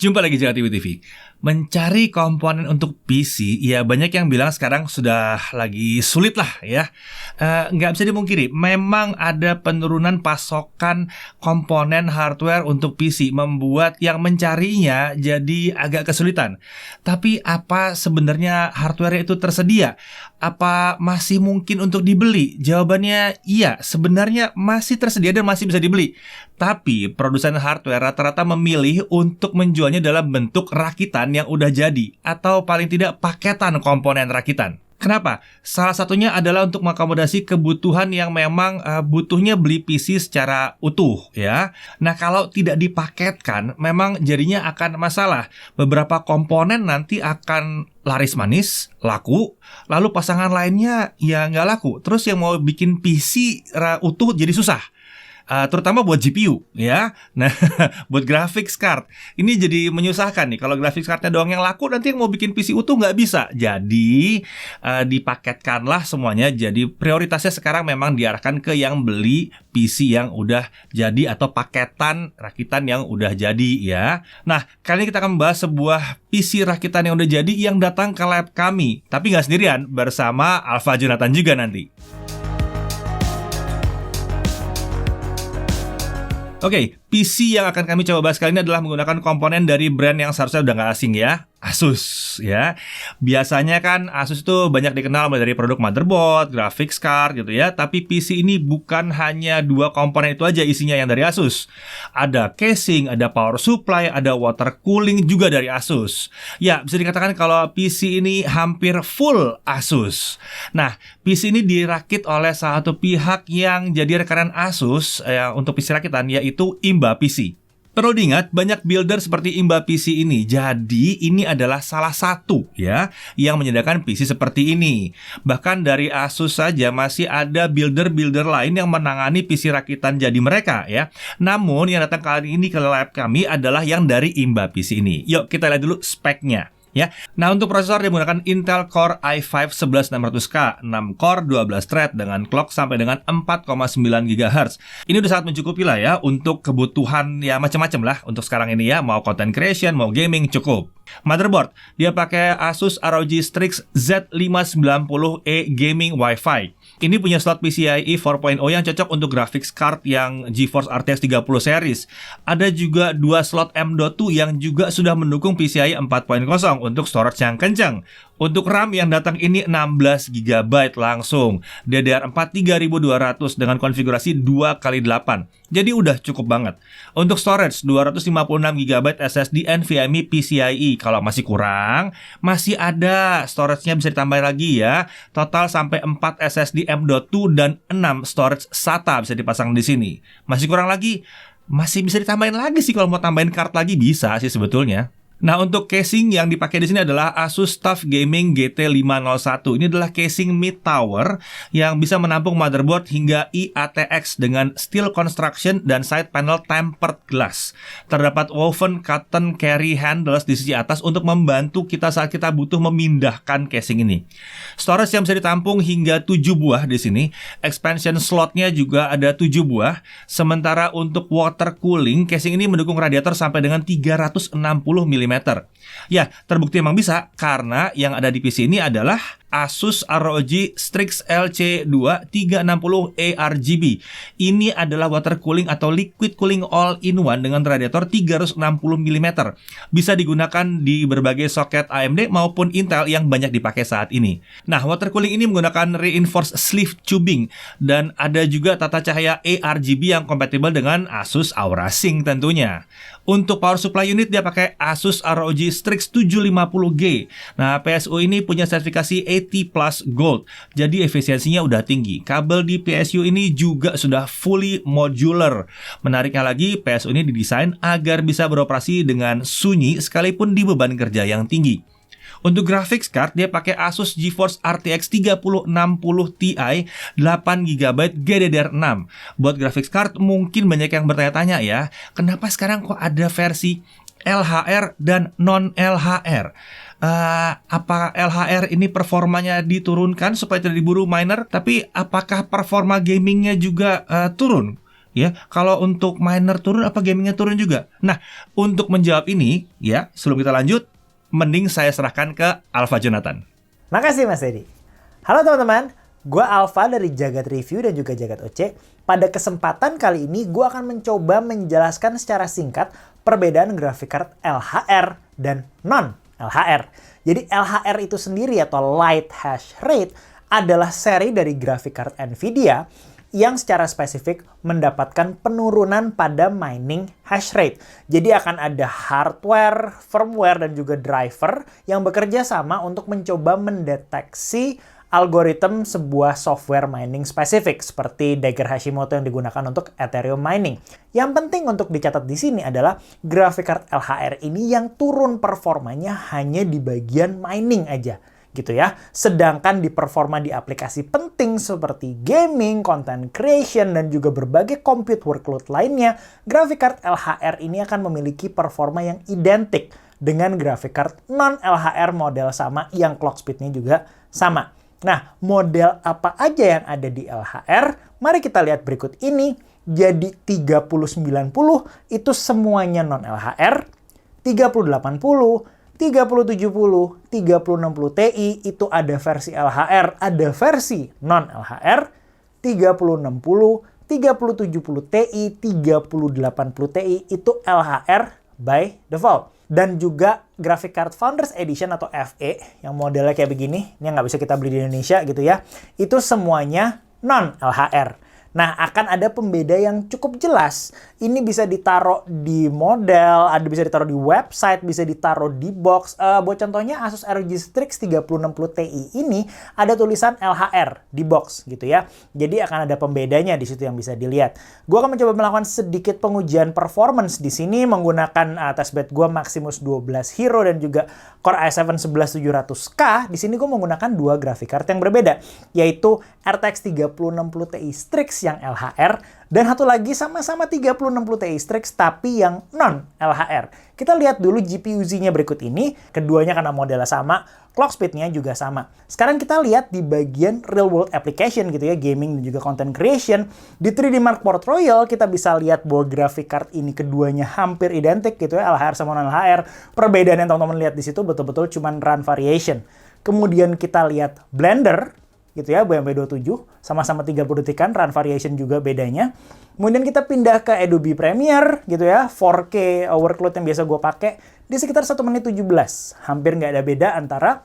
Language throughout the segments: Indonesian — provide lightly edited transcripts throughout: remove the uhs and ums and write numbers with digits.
Jumpa lagi Jaga TV. Mencari komponen untuk PC, ya banyak yang bilang sekarang sudah lagi sulit lah ya. Nggak bisa dimungkiri, memang ada penurunan pasokan komponen hardware untuk PC, membuat yang mencarinya jadi agak kesulitan. Tapi apa sebenarnya hardware itu tersedia? Apa masih mungkin untuk dibeli? Jawabannya iya, sebenarnya masih tersedia dan masih bisa dibeli. Tapi produsen hardware rata-rata memilih untuk menjualnya dalam bentuk rakitan yang udah jadi, atau paling tidak paketan komponen rakitan. Kenapa? Salah satunya adalah untuk mengakomodasi kebutuhan yang memang butuhnya beli PC secara utuh ya. Nah, kalau tidak dipaketkan, memang jadinya akan masalah. Beberapa komponen nanti akan laris manis, laku, lalu pasangan lainnya ya nggak laku. Terus yang mau bikin PC utuh jadi susah. Terutama buat GPU ya. Nah, buat graphics card ini jadi menyusahkan nih. Kalau graphics cardnya doang yang laku, nanti yang mau bikin PC utuh nggak bisa. Jadi dipaketkanlah semuanya. Jadi prioritasnya sekarang memang diarahkan ke yang beli PC yang udah jadi atau paketan rakitan yang udah jadi ya. Nah, kali ini kita akan membahas sebuah PC rakitan yang udah jadi yang datang ke lab kami. Tapi nggak sendirian, bersama Alfa Jonathan juga nanti. Oke, PC yang akan kami coba bahas kali ini adalah menggunakan komponen dari brand yang seharusnya udah nggak asing ya, Asus ya. Biasanya kan Asus itu banyak dikenal dari produk motherboard, graphics card gitu ya. Tapi PC ini bukan hanya dua komponen itu aja isinya yang dari Asus. Ada casing, ada power supply, ada water cooling juga dari Asus. Ya, bisa dikatakan kalau PC ini hampir full Asus. Nah, PC ini dirakit oleh salah satu pihak yang jadi rekanan Asus untuk PC rakitan, yaitu Imba PC. Perlu diingat, banyak builder seperti Imba PC ini. Jadi, ini adalah salah satu ya yang menyediakan PC seperti ini. Bahkan dari Asus saja masih ada builder-builder lain yang menangani PC rakitan jadi mereka ya. Namun, yang datang kali ini ke lab kami adalah yang dari Imba PC ini. Yuk, kita lihat dulu speknya. Ya. Nah, untuk prosesor dia menggunakan Intel Core i5 11600K, 6 core 12 thread dengan clock sampai dengan 4,9 GHz. Ini udah sangat mencukupi lah ya untuk kebutuhan ya macam-macam lah untuk sekarang ini ya, mau content creation, mau gaming cukup. Motherboard, dia pakai Asus ROG Strix Z590E Gaming Wi-Fi. Ini punya slot PCIe 4.0 yang cocok untuk graphics card yang GeForce RTX 30 series. Ada juga dua slot M.2 yang juga sudah mendukung PCIe 4.0 untuk storage yang kencang. Untuk RAM yang datang ini 16 GB langsung, DDR4 3200 dengan konfigurasi 2x8. Jadi udah cukup banget. Untuk storage 256 GB SSD NVMe PCIe. Kalau masih kurang, masih ada storage-nya bisa ditambah lagi ya. Total sampai 4 SSD M.2 dan 6 storage SATA bisa dipasang di sini. Masih kurang lagi, masih bisa ditambahin lagi sih, kalau mau tambahin card lagi bisa sih sebetulnya. Nah, untuk casing yang dipakai di sini adalah Asus TUF Gaming GT501. Ini adalah casing mid tower yang bisa menampung motherboard hingga IATX dengan steel construction dan side panel tempered glass. Terdapat woven cotton carry handles di sisi atas untuk membantu kita saat kita butuh memindahkan casing ini. Storage yang bisa ditampung hingga 7 buah di sini. Expansion slotnya juga ada 7 buah. Sementara untuk water cooling, casing ini mendukung radiator sampai dengan 360 mm. Ya, terbukti memang bisa karena yang ada di PC ini adalah Asus ROG Strix LC2 360E RGB. Ini adalah water cooling atau liquid cooling all-in-one dengan radiator 360 mm. Bisa digunakan di berbagai soket AMD maupun Intel yang banyak dipakai saat ini. Nah, water cooling ini menggunakan reinforced sleeve tubing dan ada juga tata cahaya ARGB yang kompatibel dengan Asus Aura Sync tentunya. Untuk power supply unit dia pakai Asus ROG Strix 750G. Nah, PSU ini punya sertifikasi AT+ Gold. Jadi efisiensinya udah tinggi. Kabel di PSU ini juga sudah fully modular. Menariknya lagi, PSU ini didesain agar bisa beroperasi dengan sunyi sekalipun di beban kerja yang tinggi. Untuk graphics card, dia pakai Asus GeForce RTX 3060 Ti 8GB GDDR6. Buat graphics card, mungkin banyak yang bertanya-tanya ya, kenapa sekarang kok ada versi LHR dan non-LHR? Apa LHR ini performanya diturunkan supaya tidak diburu miner? Tapi apakah performa gamingnya juga turun? Ya, kalau untuk miner turun apa gamingnya turun juga? Nah, untuk menjawab ini, ya, sebelum kita lanjut, mending saya serahkan ke Alfa Jonathan. Makasih Mas Edi. Halo teman-teman, gue Alfa dari Jagat Review dan juga Jagat OC. Pada kesempatan kali ini, gue akan mencoba menjelaskan secara singkat perbedaan graphic card LHR dan non-LHR. Jadi LHR itu sendiri atau Light Hash Rate adalah seri dari graphic card NVIDIA yang secara spesifik mendapatkan penurunan pada mining hash rate. Jadi akan ada hardware, firmware, dan juga driver yang bekerja sama untuk mencoba mendeteksi algoritma sebuah software mining spesifik seperti Dagger Hashimoto yang digunakan untuk Ethereum mining. Yang penting untuk dicatat di sini adalah graphic card LHR ini yang turun performanya hanya di bagian mining aja, gitu ya. Sedangkan di performa di aplikasi penting seperti gaming, content creation, dan juga berbagai compute workload lainnya, graphic card LHR ini akan memiliki performa yang identik dengan graphic card non-LHR model sama yang clock speed-nya juga sama. Nah, model apa aja yang ada di LHR? Mari kita lihat berikut ini. Jadi 3090 itu semuanya non-LHR, 3080, 3070, 3060 Ti itu ada versi LHR, ada versi non-LHR, 3060, 3070 Ti, 3080 Ti itu LHR by default. Dan juga Graphic Card Founders Edition atau FE yang modelnya kayak begini, ini nggak bisa kita beli di Indonesia gitu ya, itu semuanya non-LHR. Nah, akan ada pembeda yang cukup jelas. Ini bisa ditaruh di model, bisa ditaruh di website, bisa ditaruh di box. Buat contohnya Asus ROG Strix 3060 Ti ini ada tulisan LHR di box gitu ya. Jadi akan ada pembedanya di situ yang bisa dilihat. Gua akan mencoba melakukan sedikit pengujian performance di sini menggunakan testbed gua Maximus 12 Hero dan juga Core i7 11700K. Di sini gua menggunakan dua graphic card yang berbeda, yaitu RTX 3060 Ti Strix yang LHR, dan satu lagi sama-sama 3060 Ti Strix tapi yang non-LHR. Kita lihat dulu GPU-Z-nya berikut ini. Keduanya karena modelnya sama, clock speed-nya juga sama. Sekarang kita lihat di bagian real world application gitu ya, gaming dan juga content creation. Di 3D Mark Port Royal kita bisa lihat bahwa graphic card ini keduanya hampir identik gitu ya, LHR sama non-LHR. Perbedaan yang teman-teman lihat di situ betul-betul cuma run variation. Kemudian kita lihat Blender gitu ya, BMP 27, sama-sama 30 detikan, run variation juga bedanya. Kemudian kita pindah ke Adobe Premiere gitu ya, 4K workload yang biasa gue pakai di sekitar 1 menit 17. Hampir nggak ada beda antara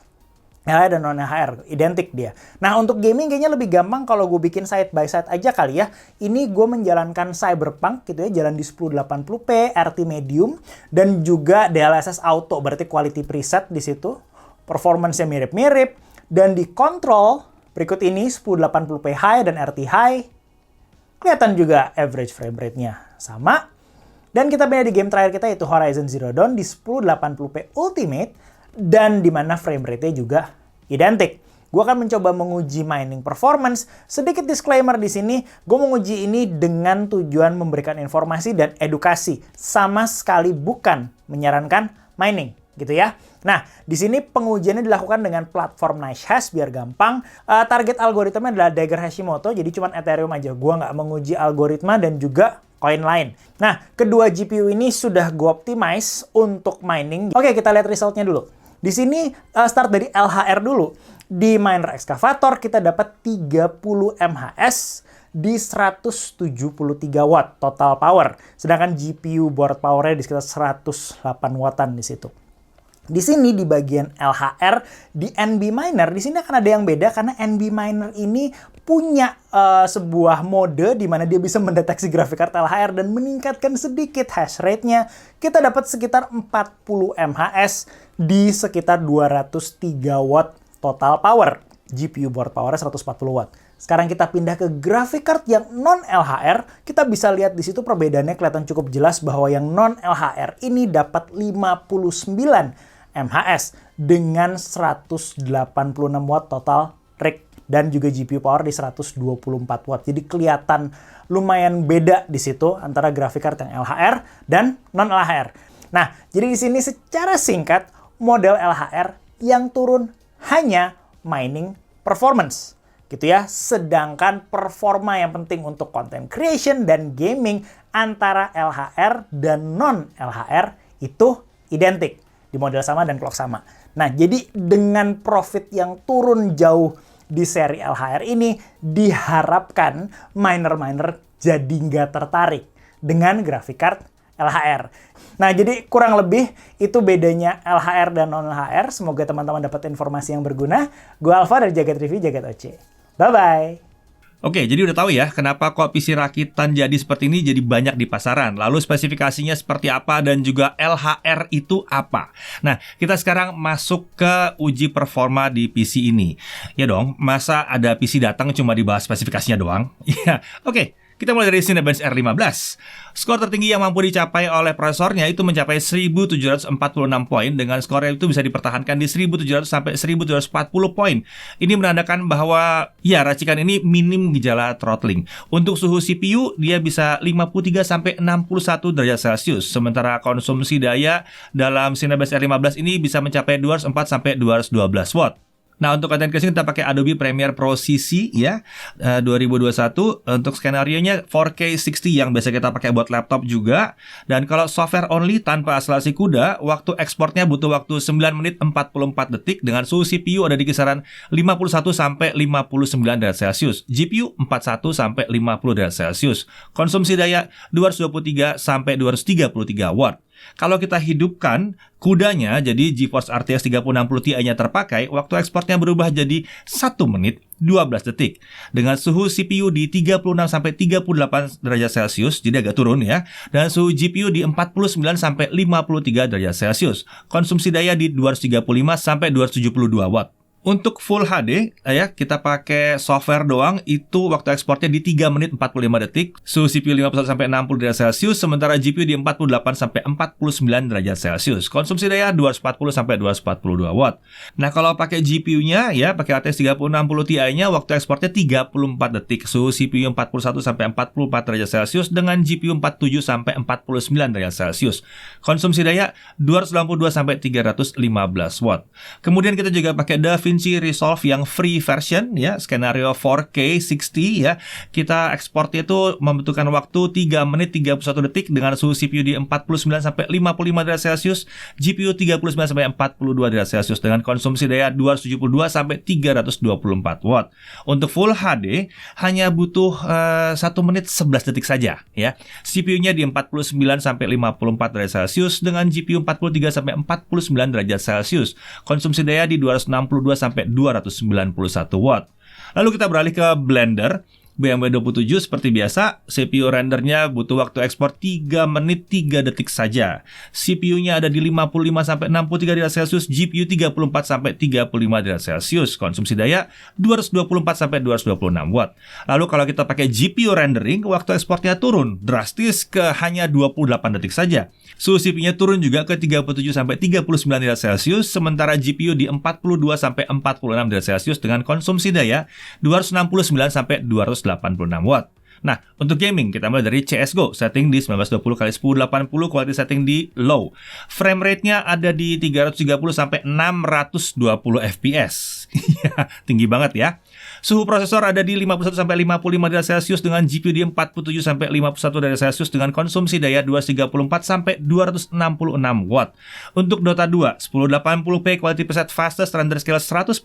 LHR dan non-LHR, identik dia. Nah, untuk gaming kayaknya lebih gampang kalau gue bikin side by side aja kali ya. Ini gue menjalankan Cyberpunk gitu ya, jalan di 1080p, RT medium, dan juga DLSS auto, berarti quality preset di situ. Performance-nya mirip-mirip, dan di control berikut ini 1080p high dan RT high. Kelihatan juga average frame rate-nya sama. Dan kita pindah di game terakhir kita yaitu Horizon Zero Dawn di 1080p Ultimate dan di mana frame rate-nya juga identik. Gue akan mencoba menguji mining performance. Sedikit disclaimer di sini, gue menguji ini dengan tujuan memberikan informasi dan edukasi. Sama sekali bukan menyarankan mining, gitu ya. Nah, di sini pengujiannya dilakukan dengan platform NiceHash biar gampang. Target algoritmanya adalah Dagger Hashimoto, jadi cuma Ethereum aja. Gua nggak menguji algoritma dan juga koin lain. Nah, kedua GPU ini sudah gue optimize untuk mining. Oke, kita lihat resultnya dulu. Di sini start dari LHR dulu. Di Miner Excavator kita dapat 30 MHz di 173 watt total power. Sedangkan GPU board power-nya di sekitar 108 wattan di situ. Di sini di bagian LHR di NB Miner di sini akan ada yang beda karena NB Miner ini punya sebuah mode di mana dia bisa mendeteksi grafik card LHR dan meningkatkan sedikit hash rate-nya. Kita dapat sekitar 40 MHz di sekitar 203 watt total power. GPU board power 140 watt. Sekarang kita pindah ke graphic card yang non-LHR. Kita bisa lihat di situ perbedaannya kelihatan cukup jelas bahwa yang non-LHR ini dapat 59 MHz dengan 186 watt total rig dan juga GPU power di 124 watt. Jadi kelihatan lumayan beda di situ antara graphic card yang LHR dan non-LHR. Nah, jadi di sini secara singkat model LHR yang turun hanya mining performance. gitu ya. Sedangkan performa yang penting untuk content creation dan gaming antara LHR dan non LHR itu identik di model sama dan clock sama. Nah, jadi dengan profit yang turun jauh di seri LHR ini, diharapkan miner-miner jadi nggak tertarik dengan graphic card LHR. Nah, jadi kurang lebih itu bedanya LHR dan non LHR. Semoga teman-teman dapat informasi yang berguna. Gue Alfa dari Jagat Review, Jagat Oce. Bye-bye. Oke, jadi udah tahu ya kenapa kok PC rakitan jadi seperti ini jadi banyak di pasaran. Lalu spesifikasinya seperti apa dan juga LHR itu apa. Nah, kita sekarang masuk ke uji performa di PC ini. Ya dong, masa ada PC datang cuma dibahas spesifikasinya doang? Ya, oke. Kita mulai dari Cinebench R15. Skor tertinggi yang mampu dicapai oleh prosesornya itu mencapai 1746 poin dengan skor itu bisa dipertahankan di 1700 sampai 1740 poin. Ini menandakan bahwa ya racikan ini minim gejala throttling. Untuk suhu CPU dia bisa 53 sampai 61 derajat Celcius, sementara konsumsi daya dalam Cinebench R15 ini bisa mencapai 204 sampai 212 watt. Nah, untuk content creation kita pakai Adobe Premiere Pro CC ya, 2021. Untuk skenario-nya 4K 60 yang biasa kita pakai buat laptop juga. Dan kalau software only tanpa akselerasi CUDA, waktu ekspornya butuh waktu 9 menit 44 detik dengan suhu CPU ada di kisaran 51 sampai 59 derajat Celcius, GPU 41 sampai 50 derajat Celcius. Konsumsi daya 223 sampai 233 watt. Kalau kita hidupkan CUDA-nya, jadi GeForce RTX 3060 Ti-nya terpakai, waktu ekspornya berubah jadi 1 menit 12 detik. Dengan suhu CPU di 36 sampai 38 derajat Celcius, jadi agak turun ya. Dan suhu GPU di 49 sampai 53 derajat Celcius. Konsumsi daya di 235 sampai 272 watt. Untuk Full HD, ya kita pakai software doang, itu waktu ekspornya di 3 menit 45 detik, suhu CPU 51 sampai 60 derajat Celcius, sementara GPU di 48 sampai 49 derajat Celcius. Konsumsi daya 240 sampai 242 watt. Nah, kalau pakai GPU-nya ya, pakai RTX 3060 Ti-nya waktu ekspornya 34 detik, suhu CPU 41 sampai 44 derajat Celcius dengan GPU 47 sampai 49 derajat Celcius. Konsumsi daya 282 sampai 315 watt. Kemudian kita juga pakai DaVinci Resolve yang free version ya, skenario 4K 60 ya. Kita ekspornya itu membutuhkan waktu 3 menit 31 detik dengan suhu CPU di 49 sampai 55 derajat Celcius, GPU 39 sampai 42 derajat Celcius dengan konsumsi daya 272 sampai 324 watt. Untuk Full HD hanya butuh 1 menit 11 detik saja ya. CPU-nya di 49 sampai 54 derajat Celcius dengan GPU 43 sampai 49 derajat Celcius. Konsumsi daya di 262 sampai 291 watt. Lalu kita beralih ke Blender. BMW 27 seperti biasa, CPU rendernya butuh waktu ekspor 3 menit 3 detik saja. CPU-nya ada di 55 sampai 63 derajat Celcius, GPU 34 sampai 35 derajat Celcius. Konsumsi daya 224 sampai 226 watt. Lalu kalau kita pakai GPU rendering, waktu ekspornya turun drastis ke hanya 28 detik saja. Suhu CPU-nya turun juga ke 37 sampai 39 derajat Celcius, sementara GPU di 42 sampai 46 derajat Celcius dengan konsumsi daya 269 sampai 286 watt. Nah, untuk gaming kita mulai dari CSGO, setting di 1920x1080, quality setting di low. Frame rate-nya ada di 330 sampai 620 fps. Ya, tinggi banget ya. Suhu prosesor ada di 51 sampai 55 derajat Celcius dengan GPU di 47 sampai 51 derajat Celcius dengan konsumsi daya 234 sampai 266 watt. Untuk Dota 2, 1080p quality preset fastest render scale 100%,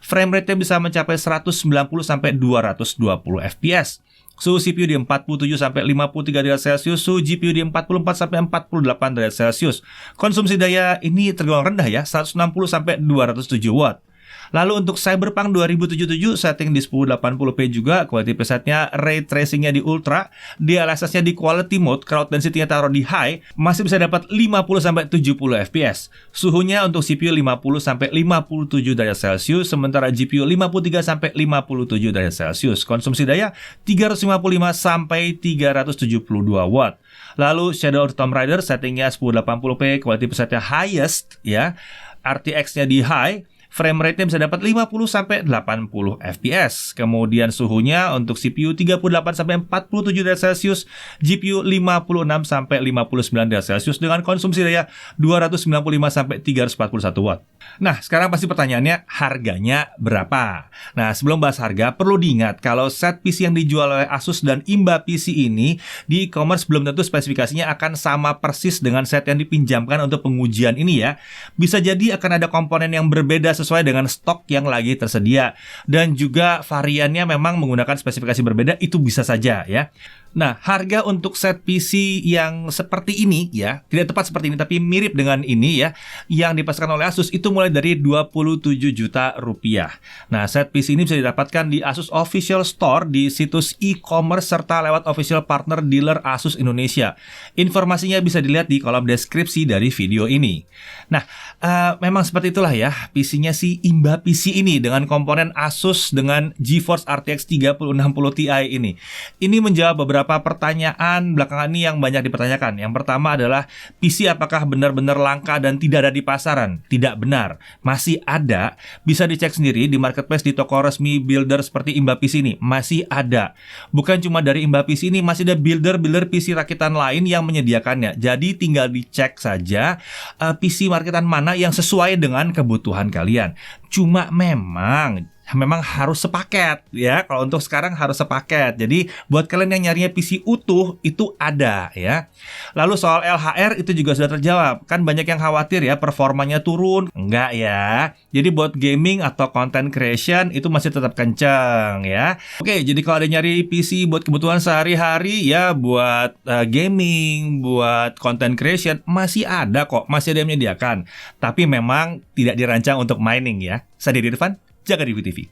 frame rate-nya bisa mencapai 190 sampai 220 fps. Suhu CPU di 47 sampai 53 derajat Celcius, suhu GPU di 44 sampai 48 derajat Celcius. Konsumsi daya ini tergolong rendah ya, 160 sampai 207 watt. Lalu untuk Cyberpunk 2077 setting di 1080p juga, quality presetnya ray tracingnya di ultra, DLSS-nya di quality mode, crowd density-nya taruh di high, masih bisa dapat 50 sampai 70 fps. Suhunya untuk CPU 50 sampai 57 derajat Celcius, sementara GPU 53 sampai 57 derajat Celcius. Konsumsi daya 355 sampai 372 watt. Lalu Shadow of the Tomb Raider settingnya 1080p, quality presetnya highest ya, RTX-nya di high, frame rate-nya bisa dapat 50 sampai 80 fps. Kemudian suhunya untuk CPU 38 sampai 47 derajat Celcius, GPU 56 sampai 59 derajat Celcius dengan konsumsi daya 295 sampai 341 watt. Nah, sekarang pasti pertanyaannya harganya berapa? Nah, sebelum bahas harga, perlu diingat kalau set PC yang dijual oleh Asus dan Imba PC ini di e-commerce belum tentu spesifikasinya akan sama persis dengan set yang dipinjamkan untuk pengujian ini ya. Bisa jadi akan ada komponen yang berbeda sesuai dengan stok yang lagi tersedia. Dan juga variannya memang menggunakan spesifikasi berbeda, itu bisa saja ya. Nah, harga untuk set PC yang seperti ini ya, tidak tepat seperti ini tapi mirip dengan ini ya, yang dipasarkan oleh Asus itu mulai dari 27 juta rupiah. Nah, set PC ini bisa didapatkan di Asus Official Store di situs e-commerce serta lewat official partner dealer Asus Indonesia. Informasinya bisa dilihat di kolom deskripsi dari video ini. Nah, memang seperti itulah ya, PC-nya si Imba PC ini dengan komponen Asus dengan GeForce RTX 3060 Ti ini. Ini menjawab beberapa pertanyaan belakangan ini yang banyak dipertanyakan. Yang pertama adalah PC apakah benar-benar langka dan tidak ada di pasaran? Tidak benar, masih ada. Bisa dicek sendiri di marketplace di toko resmi builder seperti Imba PC ini, masih ada. Bukan cuma dari Imba PC ini, masih ada builder PC rakitan lain yang menyediakannya. Jadi tinggal dicek saja PC rakitan mana yang sesuai dengan kebutuhan kalian. Cuma memang harus sepaket ya. Kalau untuk sekarang harus sepaket. Jadi buat kalian yang nyarinya PC utuh itu ada ya. Lalu soal LHR itu juga sudah terjawab. Kan banyak yang khawatir ya performanya turun. Enggak ya. Jadi buat gaming atau content creation itu masih tetap kencang ya. Oke, jadi kalau ada nyari PC buat kebutuhan sehari-hari ya, buat gaming, buat content creation masih ada kok, masih ada yang menyediakan. Tapi memang tidak dirancang untuk mining ya. Saya Didi Irfan, Jaga Review TV.